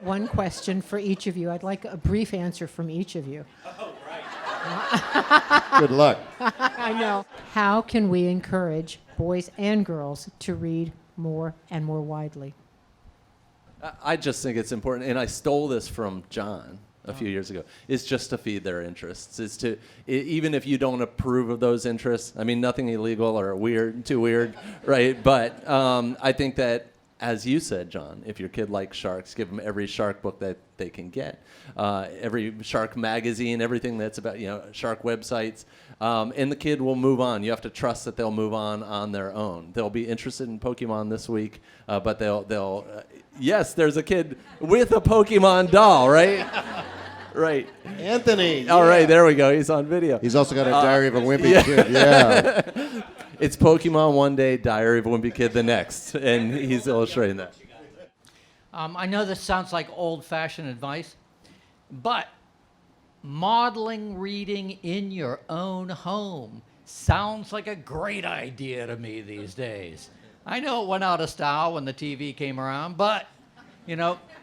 one question for each of you. I'd like a brief answer from each of you. Good luck. I know. How can we encourage boys and girls to read more and more widely? I just think it's important, and I stole this from John a few years ago, is just to feed their interests. Is to, even if you don't approve of those interests, I mean, nothing illegal or too weird, right? But I think that, as you said, John, if your kid likes sharks, give them every shark book that they can get, every shark magazine, everything that's about, shark websites, and the kid will move on. You have to trust that they'll move on their own. They'll be interested in Pokemon this week, but they'll yes, there's a kid with a Pokemon doll, right? Right. Anthony. All right, there we go. He's on video. He's also got a Diary of a Wimpy Kid. Yeah. It's Pokemon one day, Diary of a Wimpy Kid the next, and he's illustrating that. I know this sounds like old-fashioned advice, but modeling reading in your own home sounds like a great idea to me these days. I know it went out of style when the TV came around, but,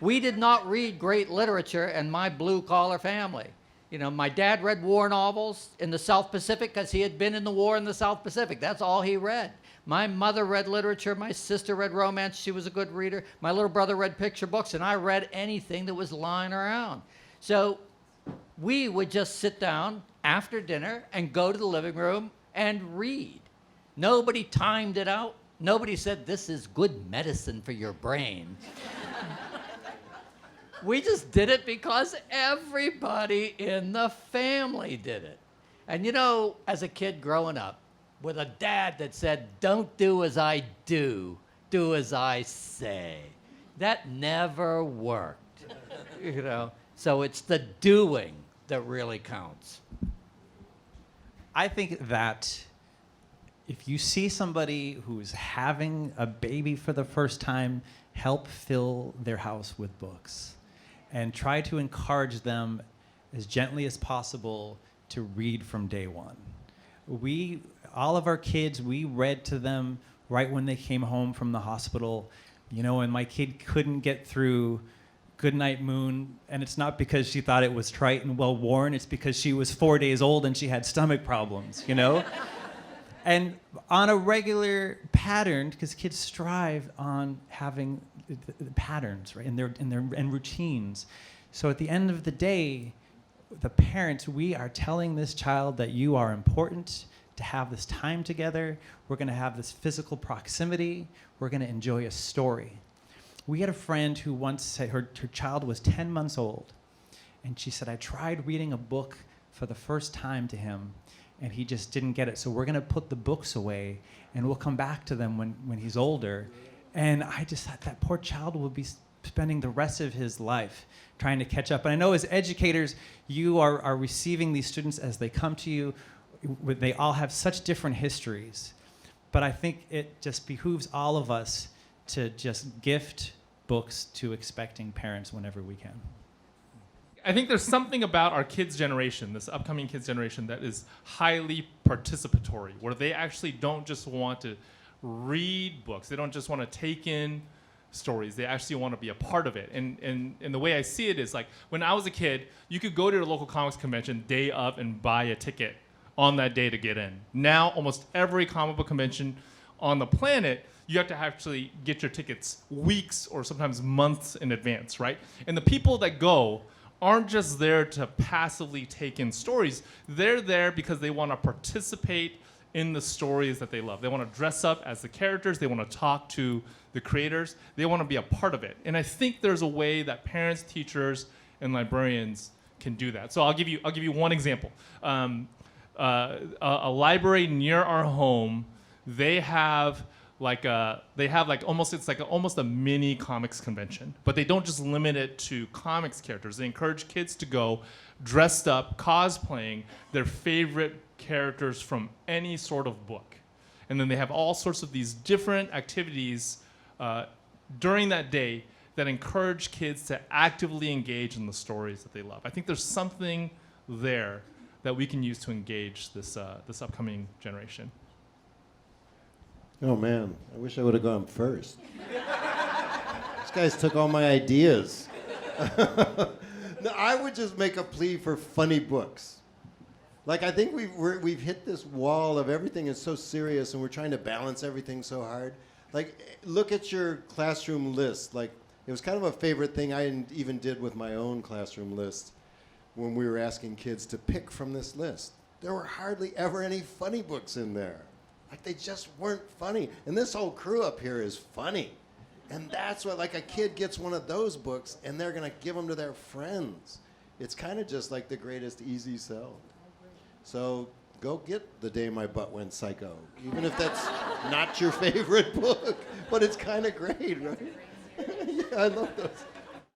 we did not read great literature in my blue-collar family. My dad read war novels in the South Pacific because he had been in the war in the South Pacific. That's all he read. My mother read literature. My sister read romance. She was a good reader. My little brother read picture books, and I read anything that was lying around. So we would just sit down after dinner and go to the living room and read. Nobody timed it out. Nobody said, this is good medicine for your brain. We just did it because everybody in the family did it. And as a kid growing up, with a dad that said, don't do as I do, do as I say. That never worked, So it's the doing that really counts. I think that if you see somebody who's having a baby for the first time, help fill their house with books and try to encourage them as gently as possible to read from day one. All of our kids, we read to them right when they came home from the hospital, and my kid couldn't get through Goodnight Moon, and it's not because she thought it was trite and well-worn, it's because she was 4 days old and she had stomach problems, And on a regular pattern, because kids strive on having the patterns, right, and routines. So at the end of the day, the parents, we are telling this child that you are important, to have this time together. We're going to have this physical proximity. We're going to enjoy a story. We had a friend who once said her child was 10 months old, and she said, I tried reading a book for the first time to him, and he just didn't get it. So we're going to put the books away, and we'll come back to them when he's older. And I just thought that poor child will be spending the rest of his life trying to catch up. And I know as educators, you are receiving these students as they come to you. They all have such different histories. But I think it just behooves all of us to just gift books to expecting parents whenever we can. I think there's something about our kids' generation, this upcoming kids' generation, that is highly participatory, where they actually don't just want to read books. They don't just want to take in stories. They actually want to be a part of it. And the way I see it is, like, when I was a kid, you could go to a local comics convention day of and buy a ticket on that day to get in. Now, almost every comic book convention on the planet, you have to actually get your tickets weeks or sometimes months in advance, right? And the people that go aren't just there to passively take in stories. They're there because they want to participate in the stories that they love. They want to dress up as the characters. They want to talk to the creators. They want to be a part of it. And I think there's a way that parents, teachers, and librarians can do that. So I'll give you one example. A library near our home, they have almost a mini comics convention, but they don't just limit it to comics characters. They encourage kids to go dressed up, cosplaying their favorite characters from any sort of book. And then they have all sorts of these different activities during that day that encourage kids to actively engage in the stories that they love. I think there's something there that we can use to engage this upcoming generation. Oh, man. I wish I would have gone first. These guys took all my ideas. No, I would just make a plea for funny books. Like, I think we've hit this wall of everything is so serious and we're trying to balance everything so hard. Like, look at your classroom list. Like, it was kind of a favorite thing I even did with my own classroom list when we were asking kids to pick from this list. There were hardly ever any funny books in there. Like, they just weren't funny. And this whole crew up here is funny. And that's what, like, a kid gets one of those books and they're going to give them to their friends. It's kind of just like the greatest easy sell. So go get The Day My Butt Went Psycho, even if that's not your favorite book. But it's kind of great, right? Yeah, I love those.